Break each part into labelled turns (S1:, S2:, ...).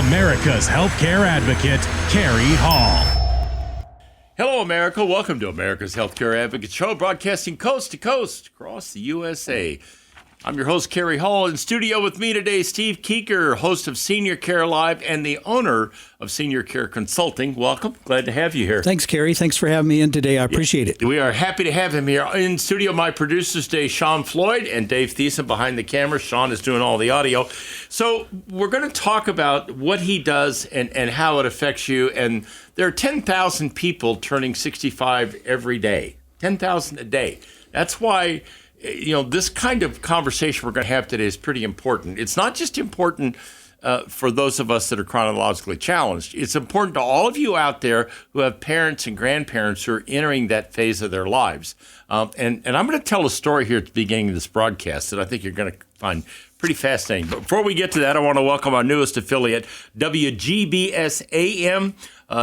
S1: America's healthcare advocate, Kerry Hall.
S2: Hello, America. Welcome to America's Healthcare Advocate Show, broadcasting coast to coast across the USA. I'm your host, Kerry Hall. In studio with me today, Steve Keeker, host of Senior Care Live and the owner of Senior Care Consulting. Welcome. Glad to have you here.
S3: Thanks, Kerry. Thanks for having me in today. I appreciate it.
S2: We are happy to have him here. In studio, my producers today, Sean Floyd and Dave Thiessen behind the camera. Sean is doing all the audio. So we're going to talk about what he does and how it affects you. And there are 10,000 people turning 65 every day. 10,000 a day. That's why, this kind of conversation we're going to have today is pretty important. It's not just important for those of us that are chronologically challenged. It's important to all of you out there who have parents and grandparents who are entering that phase of their lives. And I'm going to tell a story here at the beginning of this broadcast that I think you're going to find pretty fascinating. But before we get to that, I want to welcome our newest affiliate, WGBS AM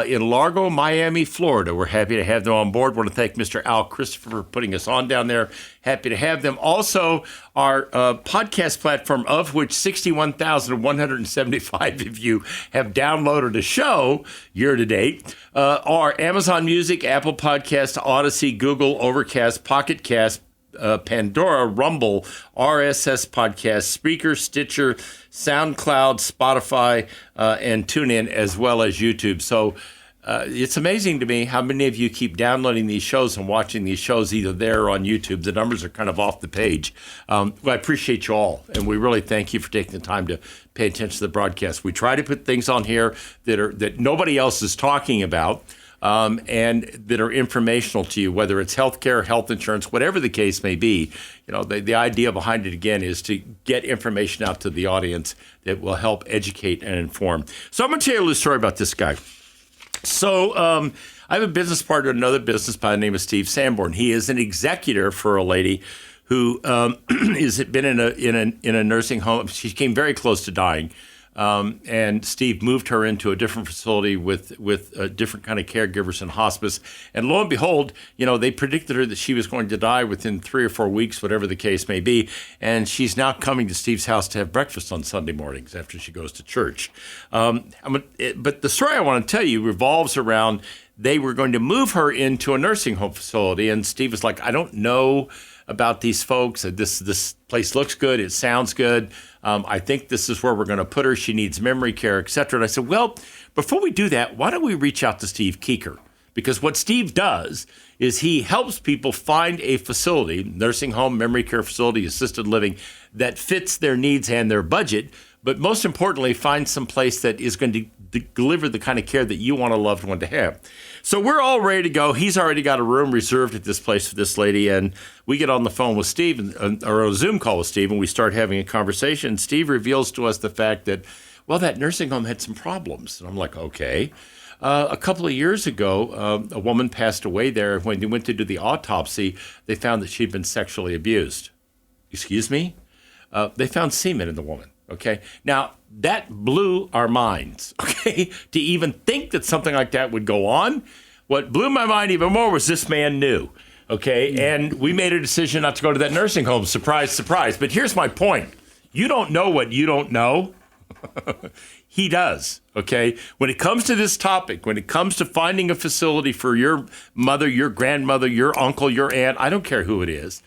S2: in Largo, Miami, Florida. We're happy to have them on board. Want to thank Mr. Al Christopher for putting us on down there. Happy to have them. Also, our podcast platform, of which 61,175 of you have downloaded a show year to date, are Amazon Music, Apple Podcasts, Odyssey, Google, Overcast, Pocket Cast, Pandora, Rumble, RSS Podcast, Spreaker, Stitcher, SoundCloud, Spotify, and TuneIn, as well as YouTube. So it's amazing to me how many of you keep downloading these shows and watching these shows either there or on YouTube. The numbers are kind of off the page. I appreciate you all, and we really thank you for taking the time to pay attention to the broadcast. We try to put things on here that nobody else is talking about. And that are informational to you, whether it's healthcare, health insurance, whatever the case may be. The idea behind it, again, is to get information out to the audience that will help educate and inform. So I'm going to tell you a little story about this guy. So I have a business partner in another business by the name of Steve Sanborn. He is an executor for a lady who has been in a nursing home. She came very close to dying. And Steve moved her into a different facility with a different kind of caregivers and hospice. And lo and behold, they predicted her that she was going to die within 3 or 4 weeks, whatever the case may be. And she's now coming to Steve's house to have breakfast on Sunday mornings after she goes to church. But the story I want to tell you revolves around they were going to move her into a nursing home facility. And Steve was like, I don't know about these folks. This place looks good. It sounds good. I think this is where we're going to put her. She needs memory care, et cetera. And I said, well, before we do that, why don't we reach out to Steve Keeker? Because what Steve does is he helps people find a facility, nursing home, memory care facility, assisted living, that fits their needs and their budget. But most importantly, find some place that is going to deliver the kind of care that you want a loved one to have. So we're all ready to go. He's already got a room reserved at this place for this lady. And we get on the phone with Steve, or a Zoom call with Steve, and we start having a conversation. Steve reveals to us the fact that, well, that nursing home had some problems. And I'm like, okay. A couple of years ago, a woman passed away there. When they went to do the autopsy, they found that she'd been sexually abused. Excuse me? They found semen in the woman. Okay. Now, that blew our minds, okay, to even think that something like that would go on. What blew my mind even more was this man knew, okay, and we made a decision not to go to that nursing home. Surprise, surprise. But here's my point. You don't know what you don't know. He does, okay? When it comes to this topic, when it comes to finding a facility for your mother, your grandmother, your uncle, your aunt, I don't care who it is,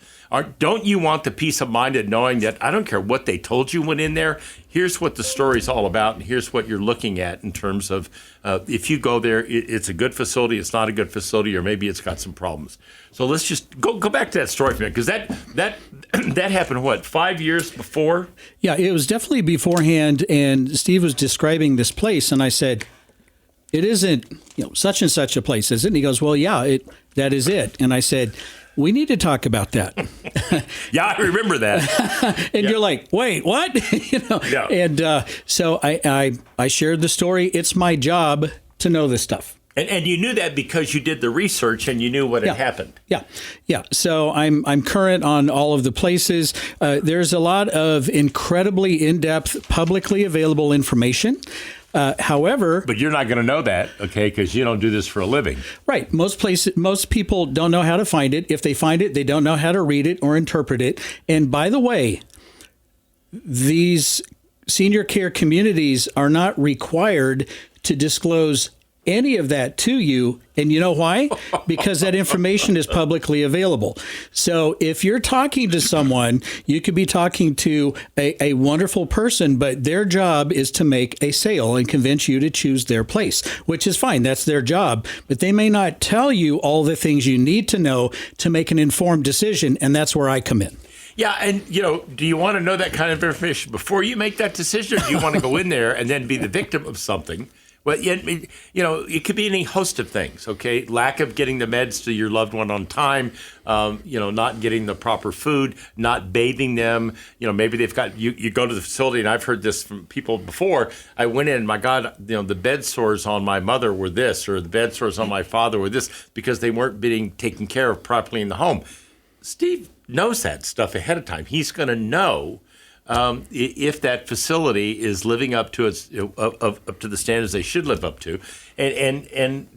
S2: don't you want the peace of mind of knowing that I don't care what they told you went in there, here's what the story's all about, and here's what you're looking at in terms of if you go there, it's a good facility, it's not a good facility, or maybe it's got some problems. So let's just go back to that story for a minute, because that happened, what, 5 years before?
S3: Yeah, it was definitely beforehand, and Steve was describing this place, and I said, it isn't such and such a place, is it? And he goes, well, yeah, that is it. And I said, we need to talk about that.
S2: Yeah, I remember that.
S3: And you're like, wait, what?
S2: Yeah.
S3: And so I shared the story. It's my job to know this stuff.
S2: And you knew that because you did the research and you knew what had happened.
S3: Yeah. So I'm current on all of the places. There's a lot of incredibly in-depth, publicly available information. However,
S2: but you're not going to know that, okay, because you don't do this for a living.
S3: Right. Most people don't know how to find it. If they find it, they don't know how to read it or interpret it. And by the way, these senior care communities are not required to disclose any of that to you. And you know why? Because that information is publicly available. So if you're talking to someone, you could be talking to a wonderful person, but their job is to make a sale and convince you to choose their place, which is fine. That's their job. But they may not tell you all the things you need to know to make an informed decision. And that's where I come in.
S2: Yeah, and, do you want to know that kind of information before you make that decision, or do you want to go in there and then be the victim of something? Well, it could be any host of things, okay? Lack of getting the meds to your loved one on time, not getting the proper food, not bathing them. Maybe they've got, you go to the facility, and I've heard this from people before. I went in, my God, the bed sores on my mother were this, or the bed sores on my father were this, because they weren't being taken care of properly in the home. Steve knows that stuff ahead of time. He's going to know if that facility is living up to its up to the standards they should live up to, and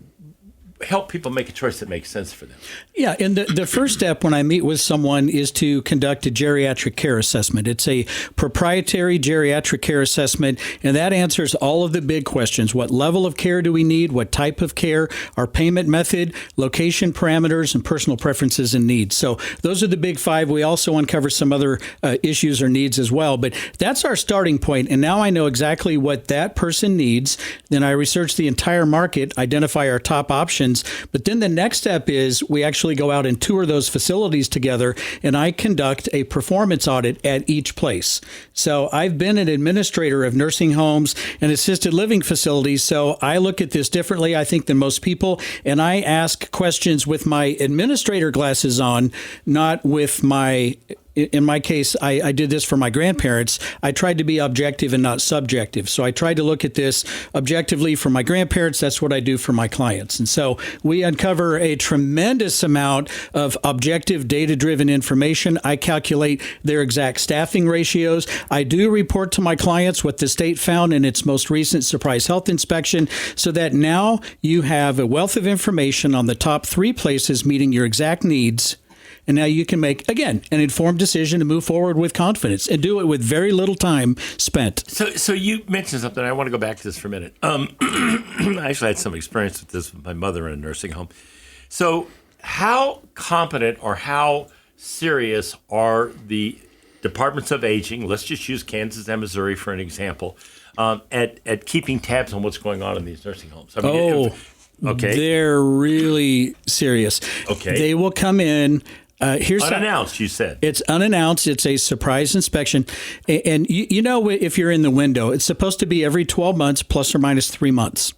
S2: help people make a choice that makes sense for them.
S3: Yeah, and the first step when I meet with someone is to conduct a geriatric care assessment. It's a proprietary geriatric care assessment, and that answers all of the big questions. What level of care do we need? What type of care? Our payment method, location parameters, and personal preferences and needs. So those are the big five. We also uncover some other issues or needs as well, but that's our starting point, and now I know exactly what that person needs. Then I research the entire market, identify our top options. But then the next step is we actually go out and tour those facilities together, and I conduct a performance audit at each place. So I've been an administrator of nursing homes and assisted living facilities, so I look at this differently, I think, than most people, and I ask questions with my administrator glasses on, not with my... In my case, I did this for my grandparents. I tried to be objective and not subjective. So I tried to look at this objectively for my grandparents. That's what I do for my clients. And so we uncover a tremendous amount of objective, data-driven information. I calculate their exact staffing ratios. I do report to my clients what the state found in its most recent surprise health inspection, so that now you have a wealth of information on the top 3 places meeting your exact needs. And now you can make, again, an informed decision to move forward with confidence and do it with very little time spent.
S2: So you mentioned something. I want to go back to this for a minute. I actually had some experience with this with my mother in a nursing home. So how competent or how serious are the departments of aging, let's just use Kansas and Missouri for an example, at keeping tabs on what's going on in these nursing homes? I mean, okay.
S3: They're really serious.
S2: Okay.
S3: They will come in. Here's
S2: unannounced, you said.
S3: It's unannounced. It's a surprise inspection. And if you're in the window, it's supposed to be every 12 months plus or minus 3 months.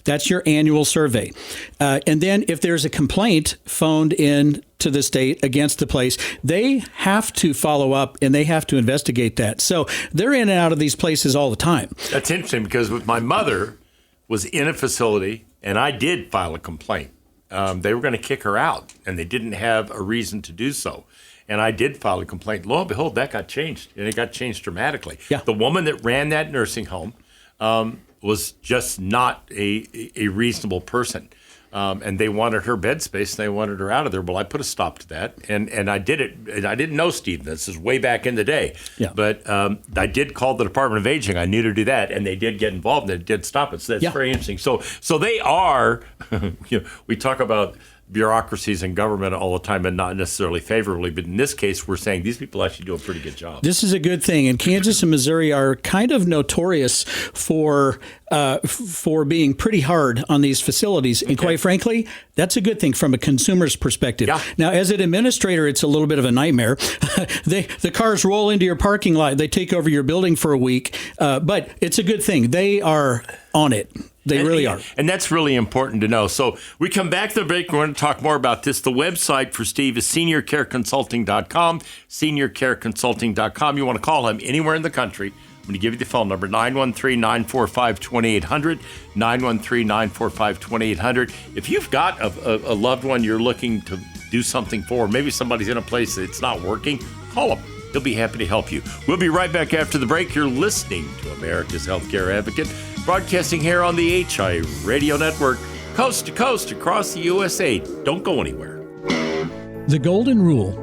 S3: That's your annual survey. And then if there's a complaint phoned in to the state against the place, they have to follow up and they have to investigate that. So they're in and out of these places all the time.
S2: That's interesting because with my mother was in a facility and I did file a complaint. They were going to kick her out, and they didn't have a reason to do so. And I did file a complaint. Lo and behold, that got changed, and it got changed dramatically.
S3: Yeah.
S2: The woman that ran that nursing home was just not a reasonable person. And they wanted her bed space, and they wanted her out of there. Well, I put a stop to that, and I did it. And I didn't know Steve. This is way back in the day.
S3: Yeah.
S2: But I did call the Department of Aging. I knew to do that, and they did get involved, and they did stop it. So that's very interesting. So they are, we talk about bureaucracies in government all the time and not necessarily favorably, but in this case, we're saying these people actually do a pretty good job.
S3: This is a good thing, and Kansas and Missouri are kind of notorious for being pretty hard on these facilities, and quite frankly, that's a good thing from a consumer's perspective.
S2: Yeah.
S3: Now, as an administrator, it's a little bit of a nightmare. The cars roll into your parking lot, they take over your building for a week, but it's a good thing. They are on it. They really are.
S2: And that's really important to know. So we come back to the break. We're going to talk more about this. The website for Steve is seniorcareconsulting.com, seniorcareconsulting.com. You want to call him anywhere in the country. I'm going to give you the phone number, 913-945-2800, 913-945-2800. If you've got a loved one you're looking to do something for, maybe somebody's in a place that's not working, call him. He'll be happy to help you. We'll be right back after the break. You're listening to America's Healthcare Advocate, broadcasting here on the HI Radio Network, coast to coast across the USA. Don't go anywhere.
S3: The golden rule: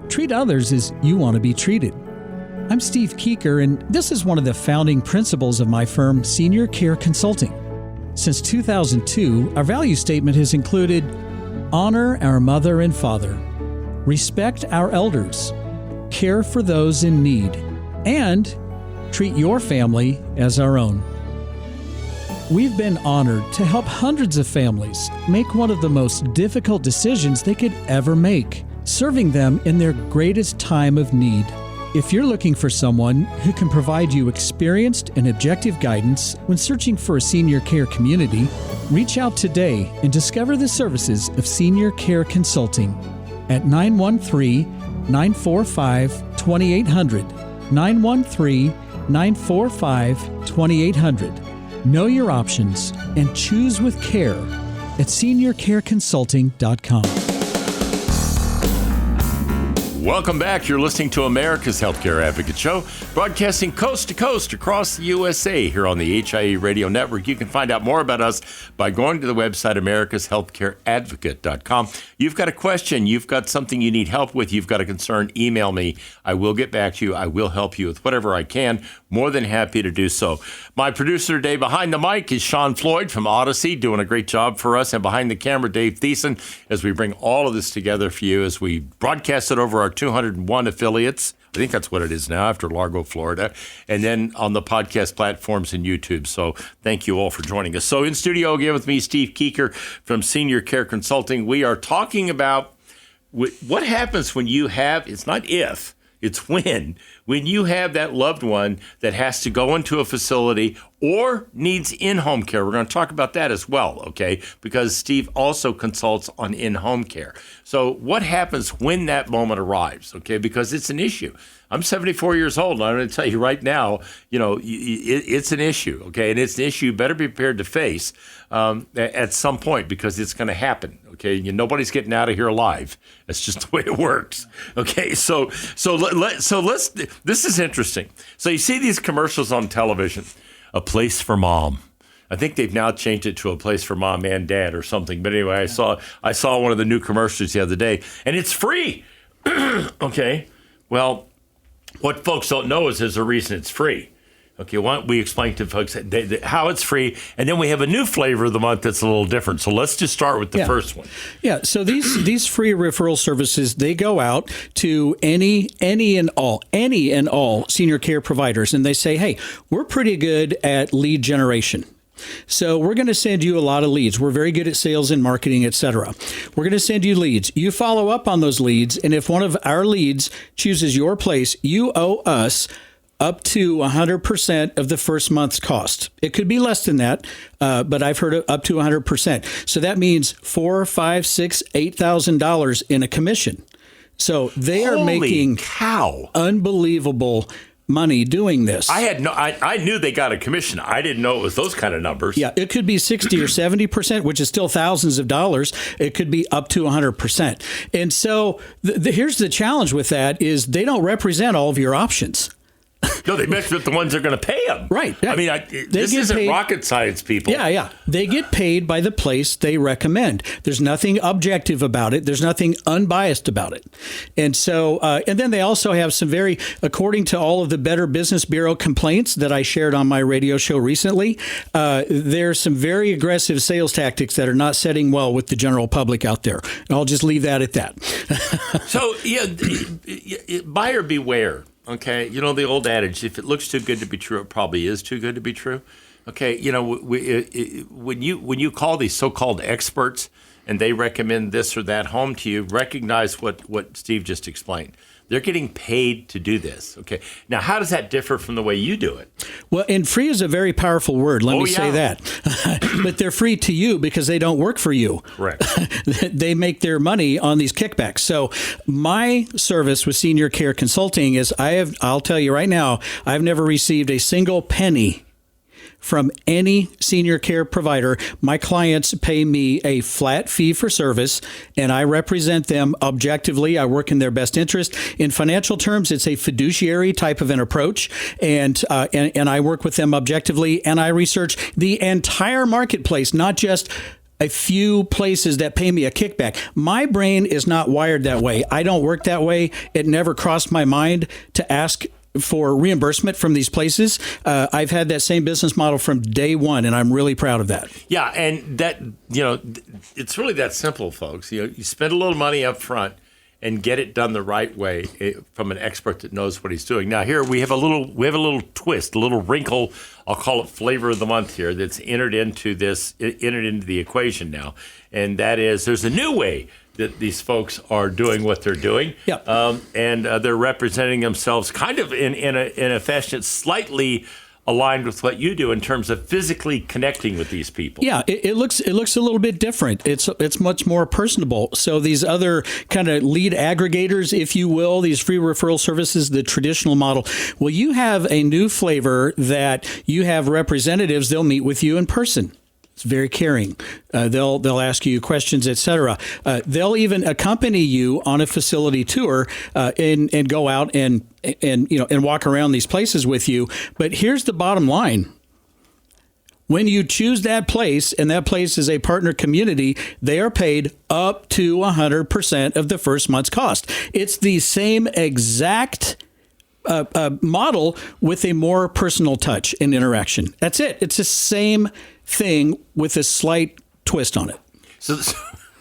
S3: treat others as you want to be treated. I'm Steve Keeker, and this is one of the founding principles of my firm, Senior Care Consulting. Since 2002, our value statement has included honor our mother and father, respect our elders, care for those in need, and treat your family as our own. We've been honored to help hundreds of families make one of the most difficult decisions they could ever make, serving them in their greatest time of need. If you're looking for someone who can provide you experienced and objective guidance when searching for a senior care community, reach out today and discover the services of Senior Care Consulting at 913-945-2800, 913-945-2800. Know your options and choose with care at seniorcareconsulting.com.
S2: Welcome back. You're listening to America's Healthcare Advocate Show, broadcasting coast to coast across the USA here on the HIE Radio Network. You can find out more about us by going to the website americashealthcareadvocate.com. You've got a question, you've got something you need help with, you've got a concern, email me. I will get back to you. I will help you with whatever I can. More than happy to do so. My producer today behind the mic is Sean Floyd from Odyssey, doing a great job for us. And behind the camera, Dave Thiessen, as we bring all of this together for you as we broadcast it over our 201 affiliates. I think that's what it is now after Largo, Florida, and then on the podcast platforms and YouTube. So thank you all for joining us. So in studio again with me, Steve Keeker from Senior Care Consulting. We are talking about what happens when you have, it's not if, it's when you have that loved one that has to go into a facility or needs in-home care. We're going to talk about that as well, okay? Because Steve also consults on in-home care. So what happens when that moment arrives, okay? Because it's an issue. I'm 74 years old, and I'm going to tell you right now, it's an issue, okay? And it's an issue you better be prepared to face at some point because it's going to happen, okay? Nobody's getting out of here alive. That's just the way it works, okay? So let's. This is interesting. So you see these commercials on television, a place for mom. I think they've now changed it to a place for mom and dad or something. But anyway, I saw one of the new commercials the other day, and it's free. Okay. Well, what folks don't know is there's a reason it's free. Okay, why don't we explain to folks how it's free, and then we have a new flavor of the month that's a little different. So let's just start with the first one.
S3: Yeah, so these free referral services, they go out to any and all senior care providers, and they say, hey, we're pretty good at lead generation. So we're going to send you a lot of leads. We're very good at sales and marketing, et cetera. We're going to send you leads. You follow up on those leads, and if one of our leads chooses your place, you owe us up to 100% of the first month's cost. It could be less than that, but I've heard up to 100%. So that means $4,000, $5,000, $6,000, $8,000 in a commission. So they are making unbelievable money doing this.
S2: I knew they got a commission. I didn't know it was those kind of numbers.
S3: Yeah, it could be 60 or 70%, which is still thousands of dollars. It could be up to 100%. And so here's the challenge with that is they don't represent all of your options.
S2: No, they mess with the ones that are going to pay them.
S3: Right. Yeah.
S2: I mean, this isn't rocket science, people.
S3: Yeah. They get paid by the place they recommend. There's nothing objective about it. There's nothing unbiased about it. And so, and then they also have some according to all of the Better Business Bureau complaints that I shared on my radio show recently, there's some very aggressive sales tactics that are not setting well with the general public out there. And I'll just leave that at that.
S2: So, buyer beware. Okay, the old adage, if it looks too good to be true, it probably is too good to be true. Okay, when you call these so-called experts and they recommend this or that home to you, recognize what Steve just explained. They're getting paid to do this. Okay, now how does that differ from the way you do it?
S3: Well, and free is a very powerful word. Let me say that. But they're free to you because they don't work for you.
S2: Correct.
S3: They make their money on these kickbacks. So my service with Senior Care Consulting is I'll tell you right now, I've never received a single penny from any senior care provider. My clients pay me a flat fee for service, and I represent them objectively. I work in their best interest. In financial terms, it's a fiduciary type of an approach, and I work with them objectively, and I research the entire marketplace, not just a few places that pay me a kickback. My brain is not wired that way. I don't work that way. It never crossed my mind to ask for reimbursement from these places. I've had that same business model from day one, and I'm really proud of that.
S2: Yeah, and that, it's really that simple, folks. You spend a little money up front and get it done the right way from an expert that knows what he's doing. Now, here we have a little twist, a little wrinkle. I'll call it flavor of the month here. That's entered into the equation now, and that is there's a new way that these folks are doing what they're doing.
S3: Yep.
S2: And they're representing themselves kind of in a fashion that's slightly aligned with what you do in terms of physically connecting with these people.
S3: Yeah, it looks a little bit different. It's much more personable. So these other kind of lead aggregators, if you will, these free referral services, the traditional model. Well, you have a new flavor that you have representatives. They'll meet with you in person. It's very caring. They'll ask you questions, etc. They'll even accompany you on a facility tour and go out and walk around these places with you. But here's the bottom line. When you choose that place, and that place is a partner community, they are paid up to 100% of the first month's cost. It's the same exact model with a more personal touch and interaction. That's it. It's the same thing with a slight twist on it. So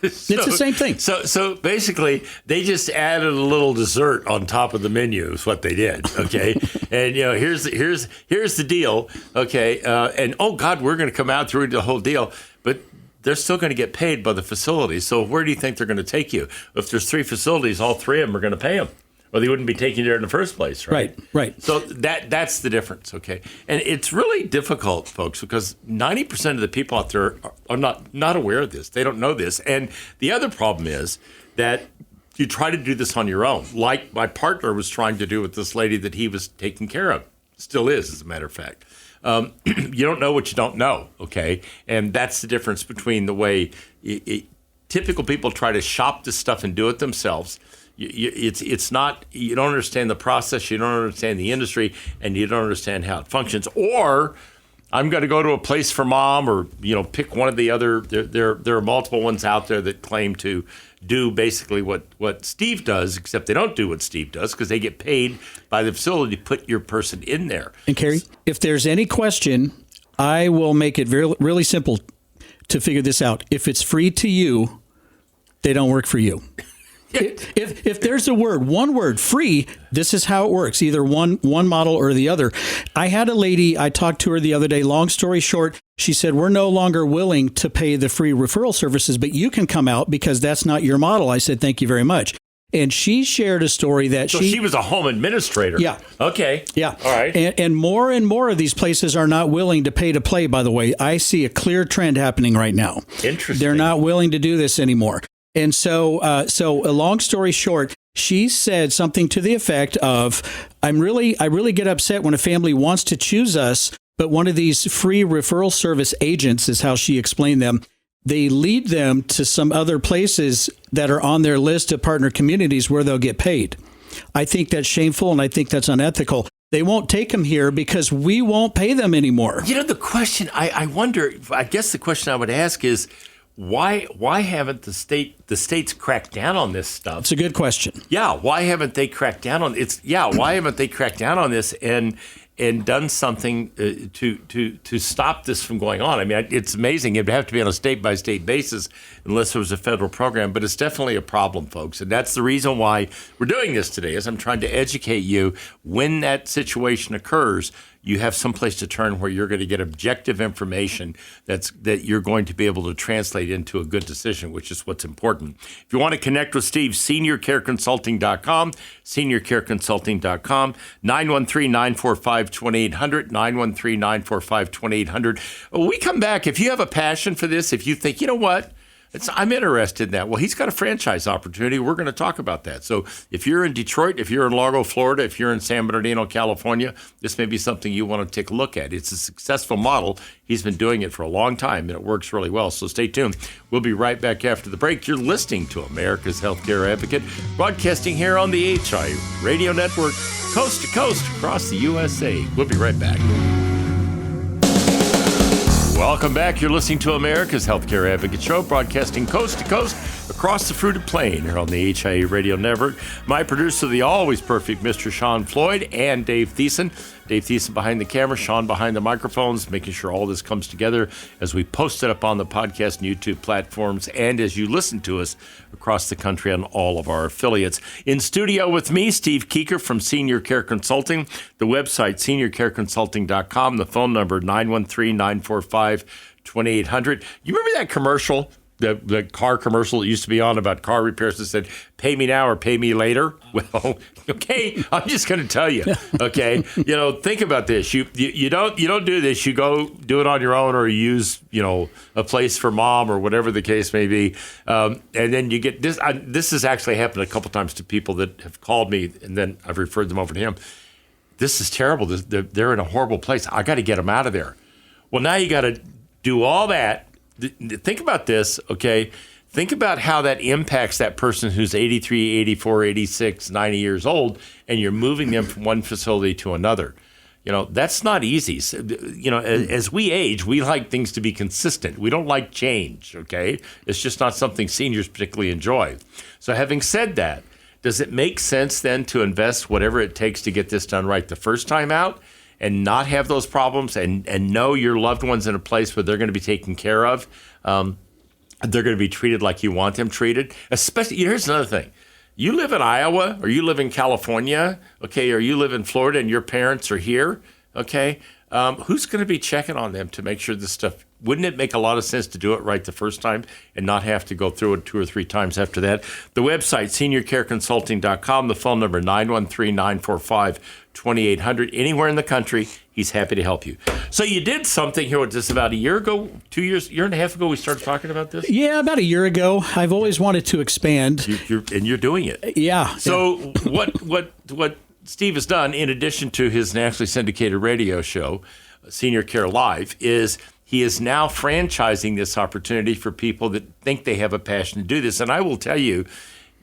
S3: it's the same thing.
S2: So basically, they just added a little dessert on top of the menu is what they did. Okay, and here's the deal. Okay, and oh God, we're going to come out through the whole deal, but they're still going to get paid by the facilities. So where do you think they're going to take you? If there's 3 facilities, all 3 of them are going to pay them. Or they wouldn't be taking you there in the first place, right?
S3: Right.
S2: So that's the difference, okay? And it's really difficult, folks, because 90% of the people out there are not aware of this. They don't know this. And the other problem is that you try to do this on your own, like my partner was trying to do with this lady that he was taking care of. Still is, as a matter of fact. You don't know what you don't know, okay? And that's the difference between the way typical people try to shop this stuff and do it themselves. It's not, you don't understand the process, you don't understand the industry, and you don't understand how it functions. Or I'm going to go to a place for mom, or pick one of the other. There are multiple ones out there that claim to do basically what Steve does, except they don't do what Steve does because they get paid by the facility to put your person in there.
S3: And Kerry, if there's any question, I will make it really simple to figure this out. If it's free to you, they don't work for you. If there's one word, free, this is how it works, either one model or the other. I had a lady, I talked to her the other day, long story short, she said, we're no longer willing to pay the free referral services, but you can come out because that's not your model. I said, thank you very much. And she shared a story that
S2: she was a home administrator.
S3: Yeah.
S2: Okay.
S3: Yeah.
S2: All right.
S3: And more of these places are not willing to pay to play, by the way. I see a clear trend happening right now.
S2: Interesting.
S3: They're not willing to do this anymore. And so a long story short, she said something to the effect of, I really get upset when a family wants to choose us, but one of these free referral service agents, is how she explained them, they lead them to some other places that are on their list of partner communities where they'll get paid. I think that's shameful, and I think that's unethical. They won't take them here because we won't pay them anymore.
S2: The question, I wonder, I guess the question I would ask is, why haven't the states cracked down on this stuff?
S3: It's a good question.
S2: Yeah, why haven't they cracked down on it? Why haven't they cracked down on this and done something to stop this from going on? I mean, it's amazing. It'd have to be on a state-by-state basis unless there was a federal program, but it's definitely a problem, folks. And that's the reason why we're doing this today, is I'm trying to educate you. When that situation occurs, you have someplace to turn where you're going to get objective information that you're going to be able to translate into a good decision, which is what's important. If you want to connect with Steve, seniorcareconsulting.com, seniorcareconsulting.com, 913-945-2800, 913-945-2800. When we come back, if you have a passion for this, if you think, you know what, I'm interested in that. Well, he's got a franchise opportunity. We're going to talk about that. So if you're in Detroit, if you're in Largo, Florida, if you're in San Bernardino, California, this may be something you want to take a look at. It's a successful model. He's been doing it for a long time, and it works really well. So stay tuned. We'll be right back after the break. You're listening to America's Healthcare Advocate, broadcasting here on the HI Radio Network, coast to coast across the USA. We'll be right back. Welcome back. You're listening to America's Healthcare Advocate Show, broadcasting coast to coast across the fruited plain here on the HIA Radio Network. My producer, the always perfect Mr. Sean Floyd, and Dave Thiessen. Dave Thiessen behind the camera, Sean behind the microphones, making sure all this comes together as we post it up on the podcast and YouTube platforms and as you listen to us across the country on all of our affiliates. In studio with me, Steve Keeker from Senior Care Consulting, the website seniorcareconsulting.com, the phone number 913-945-2800. You remember that commercial? The car commercial that used to be on about car repairs that said, pay me now or pay me later. Well, okay, I'm just going to tell you, okay, think about this. You don't do this. You go do it on your own or you use, a place for mom or whatever the case may be. And then you get this. This has actually happened a couple times to people that have called me and then I've referred them over to him. This is terrible. They're in a horrible place. I got to get them out of there. Well, now you got to do all that. Think about this, okay? Think about how that impacts that person who's 83, 84, 86, 90 years old, and you're moving them from one facility to another. That's not easy. As we age, we like things to be consistent. We don't like change, okay? It's just not something seniors particularly enjoy. So having said that, does it make sense then to invest whatever it takes to get this done right the first time out? And not have those problems and know your loved ones in a place where they're going to be taken care of. They're going to be treated like you want them treated. Especially, here's another thing. You live in Iowa or you live in California, okay, or you live in Florida and your parents are here, okay? Who's going to be checking on them to make sure this stuff, wouldn't it make a lot of sense to do it right the first time and not have to go through it 2 or 3 times after that? The website, seniorcareconsulting.com, the phone number, 913-945-2800. Anywhere in the country, he's happy to help you. So you did something here, just about a year ago, 2 years, year and a half ago, we started talking about this?
S3: Yeah, about a year ago. I've always wanted to expand.
S2: You're doing it.
S3: Yeah.
S2: So what Steve has done, in addition to his nationally syndicated radio show, Senior Care Live, is he is now franchising this opportunity for people that think they have a passion to do this. And I will tell you,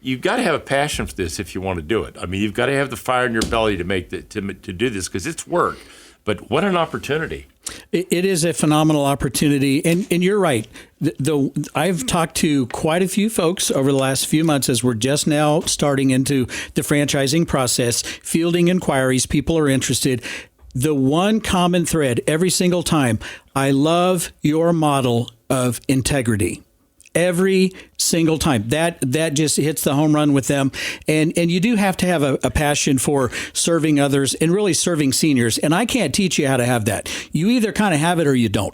S2: you've got to have a passion for this if you want to do it. I mean, you've got to have the fire in your belly to make to do this because it's work. But what an opportunity.
S3: It is a phenomenal opportunity. And you're right. I've talked to quite a few folks over the last few months as we're just now starting into the franchising process, fielding inquiries. People are interested. The one common thread every single time, I love your model of integrity. Every single time. That just hits the home run with them. And you do have to have a passion for serving others and really serving seniors. And I can't teach you how to have that. You either kind of have it or you don't.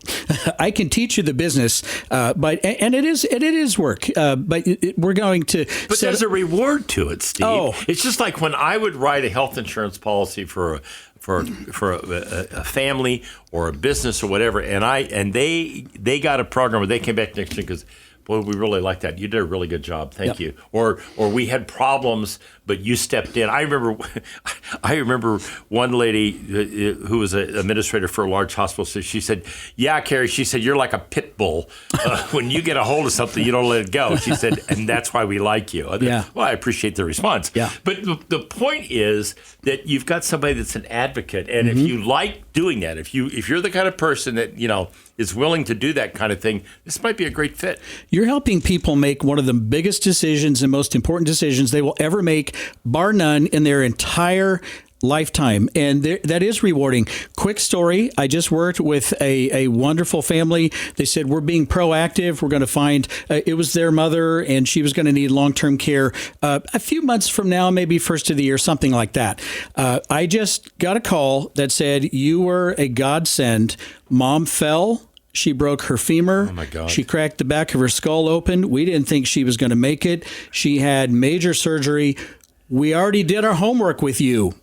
S3: I can teach you the business, but it is work. But we're going to.
S2: But there's a reward to it, Steve.
S3: Oh.
S2: It's just like when I would write a health insurance policy for a family or a business or whatever, and they got a program where they came back next year because, boy, we really like that. You did a really good job. Thank you. Or we had problems, but you stepped in. I remember one lady who was an administrator for a large hospital. So she said, "Yeah, Carrie," she said, "you're like a pit bull. When you get a hold of something, you don't let it go." She said, "And that's why we like you."
S3: Yeah.
S2: Well, I appreciate the response.
S3: Yeah.
S2: But the point is that you've got somebody that's an advocate, and if you like doing that, if you're the kind of person that is willing to do that kind of thing, this might be a great fit.
S3: You're helping people make one of the biggest decisions and most important decisions they will ever make, bar none, in their entire lifetime. And that is rewarding. Quick story. I just worked with a wonderful family. They said, we're being proactive. We're going to find, it was their mother and she was going to need long-term care a few months from now, maybe first of the year, something like that. I just got a call that said, you were a godsend. Mom fell. She broke her femur.
S2: Oh, my God.
S3: She cracked the back of her skull open. We didn't think she was going to make it. She had major surgery. We already did our homework with you.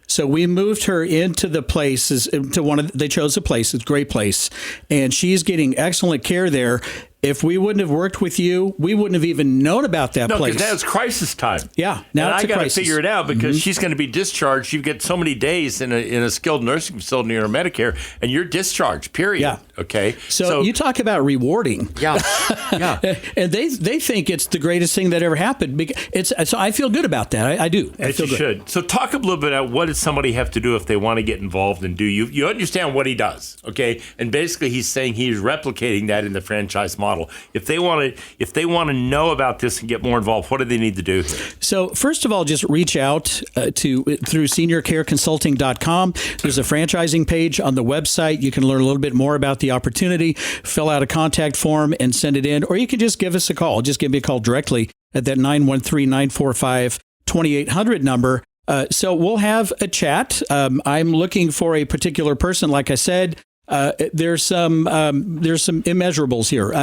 S3: So we moved her into the places, they chose a place, it's a great place, and she's getting excellent care there. If we wouldn't have worked with you, we wouldn't have even known about that place.
S2: No, because now it's crisis time.
S3: Yeah, now it's a crisis.
S2: And I got to figure it out because she's going to be discharged. You get so many days in a skilled nursing facility or Medicare, and you're discharged, period.
S3: Yeah.
S2: Okay?
S3: So you talk about rewarding.
S2: Yeah. Yeah.
S3: And they think it's the greatest thing that ever happened. So I feel good about that. I do. I feel
S2: you
S3: good.
S2: should. So talk a little bit about what does somebody have to do if they want to get involved and do you understand what he does, okay? And basically he's saying he's replicating that in the franchise model. model. If they want to know about this and get more involved, what do they need to do here?
S3: So first of all, just reach out through seniorcareconsulting.com. There's a franchising page on the website. You can learn a little bit more about the opportunity, fill out a contact form and send it in, or you can just give us a call. Just give me a call directly at that 913-945-2800 number. So we'll have a chat. I'm looking for a particular person. Like I said, there's some immeasurables here.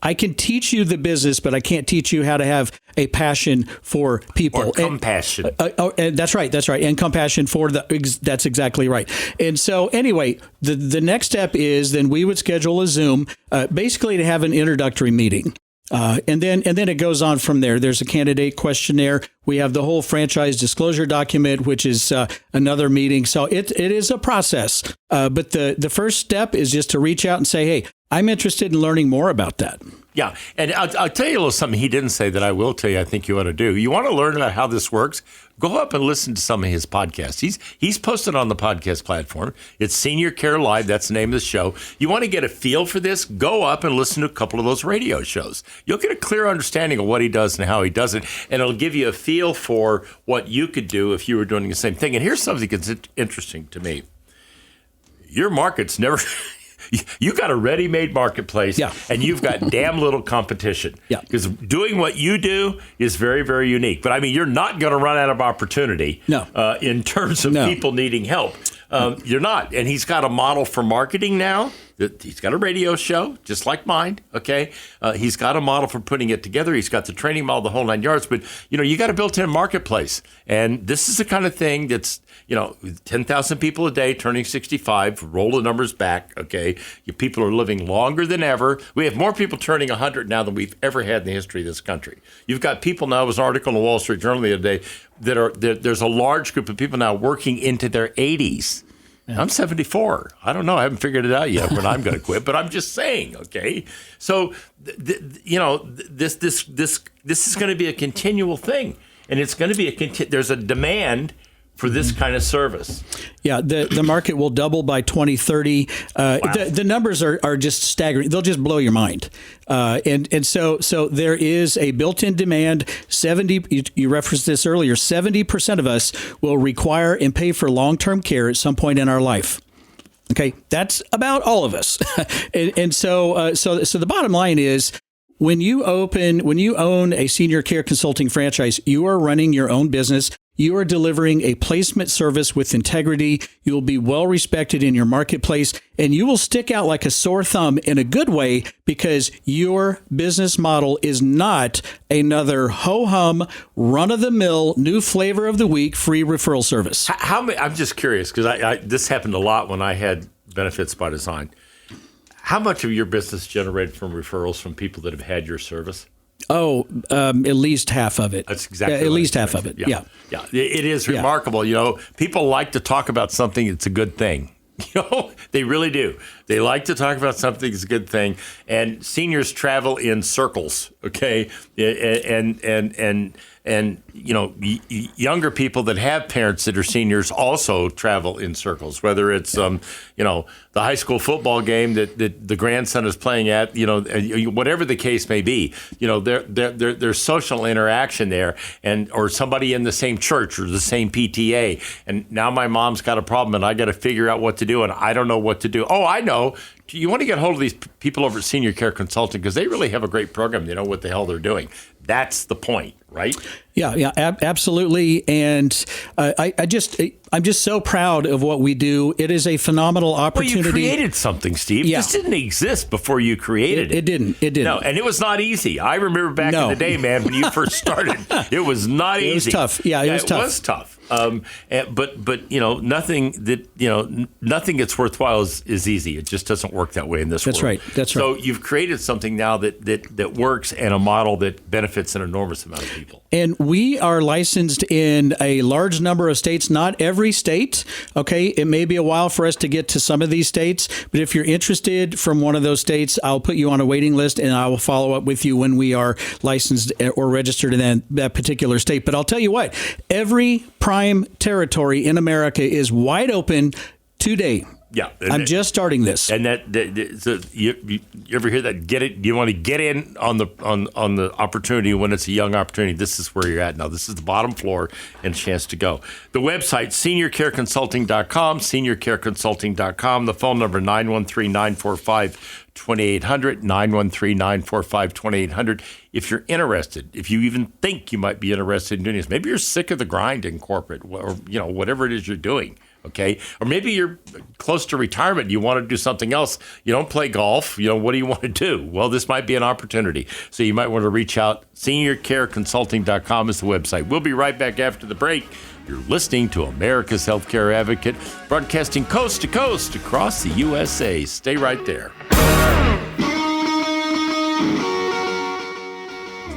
S3: I can teach you the business, but I can't teach you how to have a passion for people.
S2: Or compassion.
S3: And that's right. And compassion for that's exactly right. And so anyway, the next step is then we would schedule a Zoom, basically to have an introductory meeting. And then it goes on from there. There's a candidate questionnaire. We have the whole franchise disclosure document, which is another meeting. So it is a process. But the first step is just to reach out and say, hey, I'm interested in learning more about that.
S2: Yeah. And I'll tell you a little something he didn't say that I will tell you I think you ought to do. You want to learn about how this works? Go up and listen to some of his podcasts. He's posted on the podcast platform. It's Senior Care Live. That's the name of the show. You want to get a feel for this? Go up and listen to a couple of those radio shows. You'll get a clear understanding of what he does and how he does it, and it'll give you a feel for what you could do if you were doing the same thing. And here's something that's interesting to me. Your market's never... You got a ready-made marketplace, and you've got damn little competition.
S3: Yeah.
S2: Because doing what you do is very, very unique. But, I mean, you're not going to run out of opportunity in terms of people needing help. You're not. And he's got a model for marketing now. He's got a radio show, just like mine, okay? He's got a model for putting it together. He's got the training model, the whole 9 yards. But, you got a built-in marketplace. And this is the kind of thing that's, 10,000 people a day turning 65, roll the numbers back, okay? People are living longer than ever. We have more people turning 100 now than we've ever had in the history of this country. You've got people now, there was an article in the Wall Street Journal the other day, there's a large group of people now working into their 80s. I'm 74. I don't know. I haven't figured it out yet when I'm going to quit, but I'm just saying, okay? So, this is going to be a continual thing, and it's going to be there's a demand for this kind of service. Yeah,
S3: the market will double by 2030. Wow. The numbers are just staggering. They'll just blow your mind. And so there is a built-in demand. 70, you referenced this earlier, 70% of us will require and pay for long-term care at some point in our life. Okay, that's about all of us. and so the bottom line is, when you own a senior care consulting franchise, you are running your own business. You are delivering a placement service with integrity. You will be well respected in your marketplace, and you will stick out like a sore thumb in a good way because your business model is not another ho-hum, run-of-the-mill, new flavor of the week, free referral service.
S2: I'm just curious because this happened a lot when I had Benefits by Design. How much of your business generated from referrals from people that have had your service?
S3: Oh, at least half of it.
S2: That's exactly
S3: at least half of it. Yeah.
S2: It is remarkable. People like to talk about something that's a good thing. They really do. They like to talk about something that's a good thing. And seniors travel in circles, okay? And younger people that have parents that are seniors also travel in circles, whether it's, the high school football game that the grandson is playing at, whatever the case may be, there's social interaction there or somebody in the same church or the same PTA. And now my mom's got a problem and I got to figure out what to do and I don't know what to do. Oh, I know. You want to get hold of these people over at Senior Care Consulting because they really have a great program. They know what the hell they're doing. That's the point, right?
S3: Yeah, absolutely. And I'm just so proud of what we do. It is a phenomenal opportunity.
S2: Well, you created something, Steve.
S3: Yeah.
S2: This didn't exist before you created it.
S3: It didn't.
S2: No, and it was not easy. I remember back in the day, man, when you first started, it was not easy.
S3: It was tough. Yeah, it was tough.
S2: It was tough. But nothing that's worthwhile is easy. It just doesn't work that way in this world.
S3: That's right.
S2: So you've created something now that works and a model that benefits an enormous amount of people.
S3: And we are licensed in a large number of states, not every state. Okay, it may be a while for us to get to some of these states, but if you're interested from one of those states, I'll put you on a waiting list and I will follow up with you when we are licensed or registered in that particular state. But I'll tell you what, every prime territory in America is wide open today.
S2: Yeah.
S3: I'm just starting this.
S2: And so you ever hear that? Get it? You want to get in on the opportunity when it's a young opportunity. This is where you're at now. This is the bottom floor and a chance to go. The website, seniorcareconsulting.com, seniorcareconsulting.com. The phone number, 913-945-2800, 913-945-2800. If you're interested, if you even think you might be interested in doing this, maybe you're sick of the grind in corporate or, whatever it is you're doing. Okay. Or maybe you're close to retirement. You want to do something else. You don't play golf. What do you want to do? Well, this might be an opportunity. So you might want to reach out. Seniorcareconsulting.com is the website. We'll be right back after the break. You're listening to America's Healthcare Advocate, broadcasting coast to coast across the USA. Stay right there.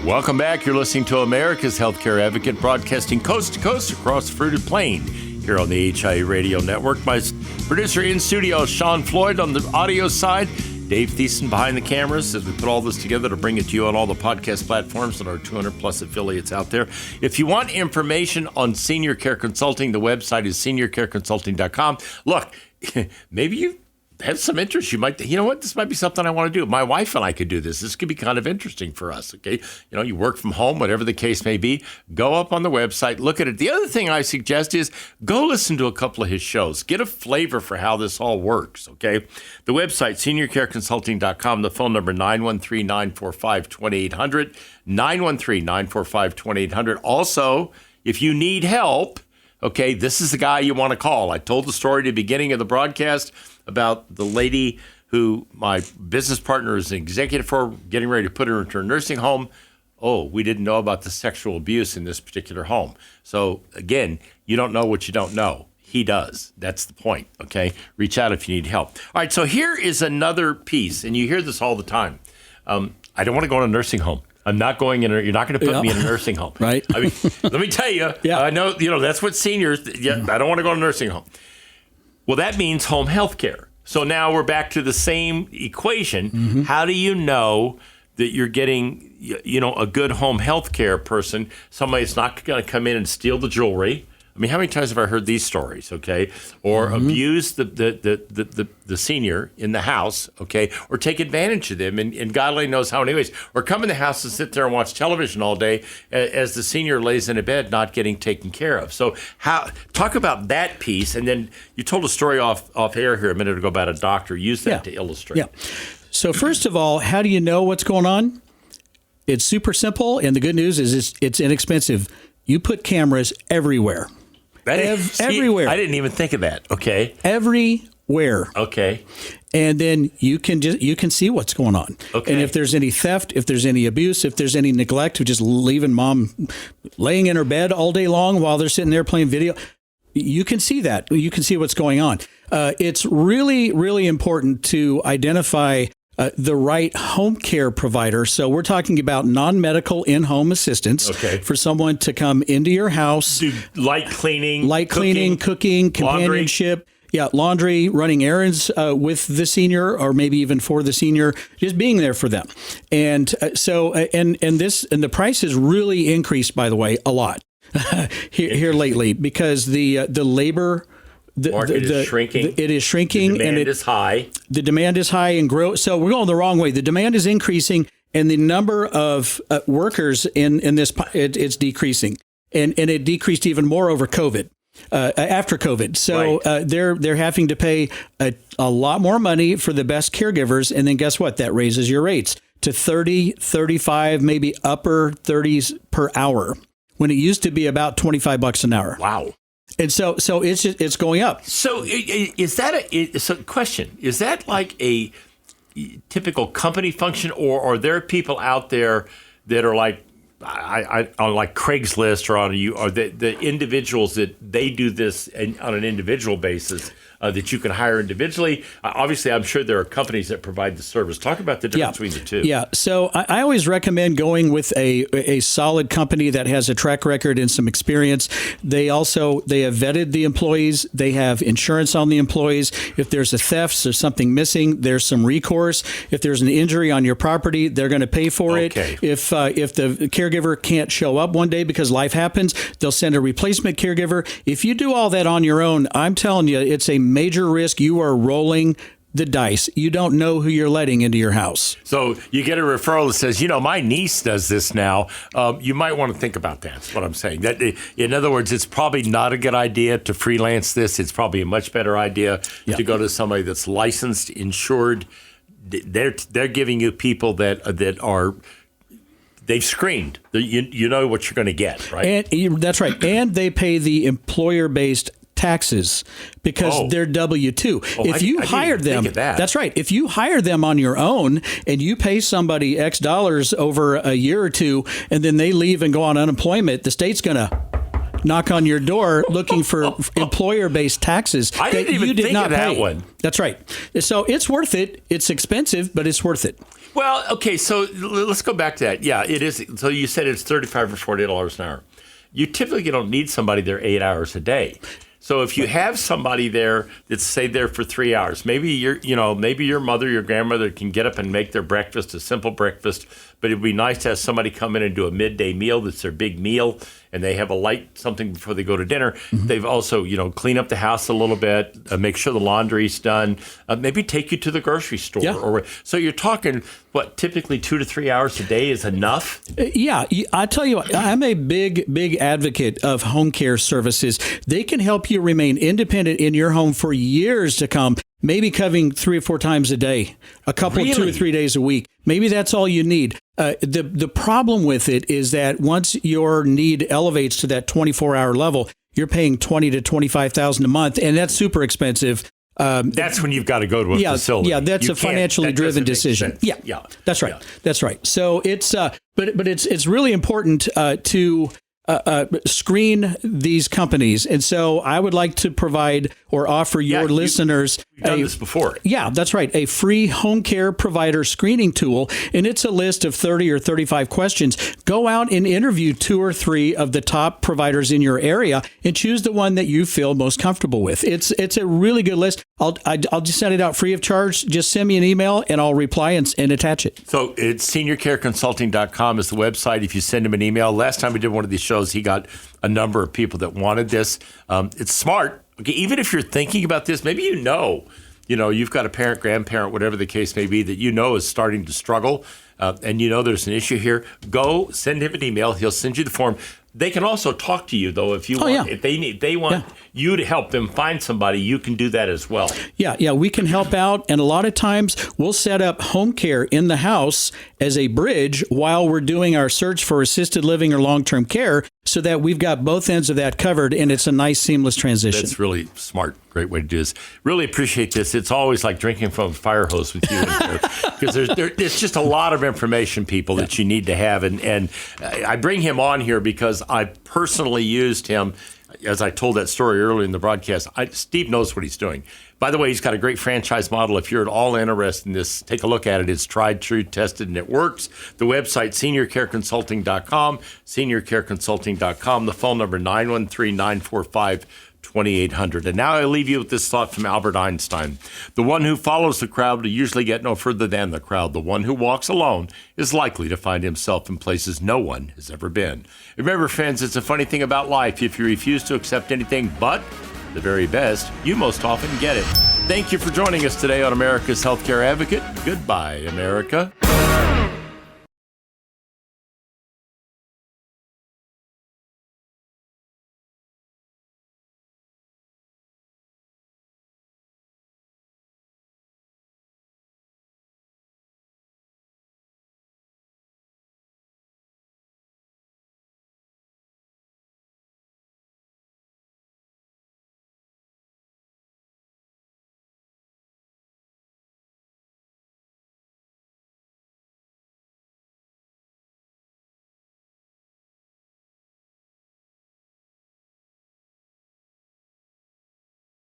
S2: Welcome back. You're listening to America's Healthcare Advocate, broadcasting coast to coast across the fruited plain. Here on the HIA Radio Network. My producer in studio is Sean Floyd. On the audio side, Dave Thiessen behind the cameras as we put all this together to bring it to you on all the podcast platforms and our 200-plus affiliates out there. If you want information on Senior Care Consulting, the website is seniorcareconsulting.com. Look, maybe you have some interest. You might, this might be something I want to do. My wife and I could do this. This could be kind of interesting for us, okay? You work from home, whatever the case may be. Go up on the website, look at it. The other thing I suggest is go listen to a couple of his shows. Get a flavor for how this all works, okay? The website, seniorcareconsulting.com. The phone number, 913-945-2800, 913-945-2800. Also, if you need help, okay, this is the guy you want to call. I told the story at the beginning of the broadcast about the lady who my business partner is an executive for, getting ready to put her into a nursing home. Oh, we didn't know about the sexual abuse in this particular home. So again, you don't know what you don't know. He does. That's the point, okay? Reach out if you need help. All right, so here is another piece, and you hear this all the time. I don't want to go in a nursing home. I'm not going in. You're not going to put me in a nursing home.
S3: Right.
S2: I mean, let me tell you, I know, that's what seniors, I don't want to go in a nursing home. Well, that means home health care. So now we're back to the same equation. Mm-hmm. How do you know that you're getting, a good home health care person, somebody that's not going to come in and steal the jewelry? I mean, how many times have I heard these stories, okay? Or abuse the senior in the house, okay? Or take advantage of them, and God only knows how many ways. Or come in the house and sit there and watch television all day as the senior lays in a bed not getting taken care of. So talk about that piece, and then you told a story off air here a minute ago about a doctor. Use that to illustrate.
S3: Yeah. So first of all, how do you know what's going on? It's super simple, and the good news is it's inexpensive. You put cameras everywhere. Everywhere.
S2: I didn't even think of that. Okay.
S3: Everywhere.
S2: Okay.
S3: And then you can see what's going on.
S2: Okay.
S3: And if there's any theft, if there's any abuse, if there's any neglect of just leaving mom laying in her bed all day long while they're sitting there playing video, you can see that. You can see what's going on. It's really, really important to identify the right home care provider. So we're talking about non-medical in-home assistance for someone to come into your house.
S2: Do light cleaning,
S3: cooking, companionship. Laundry, running errands with the senior, or maybe even for the senior, just being there for them. And so the price has really increased, by the way, a lot here lately, because the labor. The market is shrinking. It is shrinking.
S2: The demand is high.
S3: The demand is high and grow. So we're going the wrong way. The demand is increasing, and the number of workers in this it's decreasing, and it decreased even more over COVID. After COVID, so they're having to pay a lot more money for the best caregivers, and then guess what? That raises your rates to 30, 35, maybe upper 30s per hour, when it used to be about $25 an hour.
S2: Wow.
S3: And so it's going up.
S2: So is that question? Is that like a typical company function, or are there people out there that are like on like Craigslist or the individuals that they do this on an individual basis that you can hire individually? Obviously, I'm sure there are companies that provide the service. Talk about the difference between the two.
S3: Yeah. So I always recommend going with a solid company that has a track record and some experience. They have vetted the employees. They have insurance on the employees. If there's a theft, there's something missing, there's some recourse. If there's an injury on your property, they're going to pay for it. If the caregiver caregiver can't show up one day because life happens, they'll send a replacement caregiver. If you do all that on your own, I'm telling you, it's a major risk. You are rolling the dice. You don't know who you're letting into your house.
S2: So you get a referral that says, my niece does this now. You might want to think about that. That's what I'm saying. That, in other words, it's probably not a good idea to freelance this. It's probably a much better idea to go to somebody that's licensed, insured. They're giving you people that are. They've screened. You know what you're going to get, right?
S3: And that's right. And they pay the employer-based taxes because they're W-2. If you hired them, that's right. If you hire them on your own and you pay somebody X dollars over a year or two, and then they leave and go on unemployment, the state's going to knock on your door looking for employer-based taxes
S2: I didn't even think of that one.
S3: That's right. So it's worth it. It's expensive, but it's worth it.
S2: Well, okay, so let's go back to that. Yeah, it is. So you said it's $35 or $40 an hour. You typically don't need somebody there 8 hours a day. So if you have somebody there that's, say, there for 3 hours, maybe your mother, your grandmother can get up and make their breakfast, a simple breakfast, but it'd be nice to have somebody come in and do a midday meal that's their big meal, and they have a light something before they go to dinner. Mm-hmm. They've also, clean up the house a little bit, make sure the laundry's done, maybe take you to the grocery store.
S3: Yeah.
S2: So you're talking, typically 2 to 3 hours a day is enough?
S3: Yeah. I tell you what, I'm a big advocate of home care services. They can help you remain independent in your home for years to come. Maybe covering 3 or 4 times a day, a couple, 2 or 3 days a week. Maybe that's all you need. The problem with it is that once your need elevates to that 24-hour level, you're paying $20,000 to $25,000 a month, and that's super expensive.
S2: That's when you've got to go to a facility.
S3: Yeah, that's a financially driven decision. Yeah, that's right.
S2: Yeah.
S3: That's right. So it's but it's really important to screen these companies. And so I would like to provide or offer your listeners
S2: You've done this before.
S3: Yeah, that's right. A free home care provider screening tool. And it's a list of 30 or 35 questions. Go out and interview 2 or 3 of the top providers in your area and choose the one that you feel most comfortable with. It's a really good list. I'll just send it out free of charge. Just send me an email and I'll reply and attach it.
S2: So it's seniorcareconsulting.com is the website. If you send him an email, last time we did one of these shows, he got a number of people that wanted this. It's smart. Okay, even if you're thinking about this, maybe you've got a parent, grandparent, whatever the case may be, that is starting to struggle, and there's an issue here. Go send him an email. He'll send you the form. They can also talk to you though if you want. If they want you to help them find somebody, you can do that as well.
S3: Yeah, we can help out, and a lot of times we'll set up home care in the house as a bridge while we're doing our search for assisted living or long-term care, so that we've got both ends of that covered, and it's a nice seamless transition.
S2: That's really smart. Great way to do this. Really appreciate this. It's always like drinking from a fire hose with you, because there's just a lot of information, people, that you need to have, and I bring him on here because I personally used him. As I told that story earlier in the broadcast, Steve knows what he's doing. By the way, he's got a great franchise model. If you're at all interested in this, take a look at it. It's tried, true, tested, and it works. The website, seniorcareconsulting.com, seniorcareconsulting.com. The phone number, 913-945-2800. And now I leave you with this thought from Albert Einstein. The one who follows the crowd will usually get no further than the crowd. The one who walks alone is likely to find himself in places no one has ever been. Remember, friends, it's a funny thing about life. If you refuse to accept anything but the very best, you most often get it. Thank you for joining us today on America's Healthcare Advocate. Goodbye, America.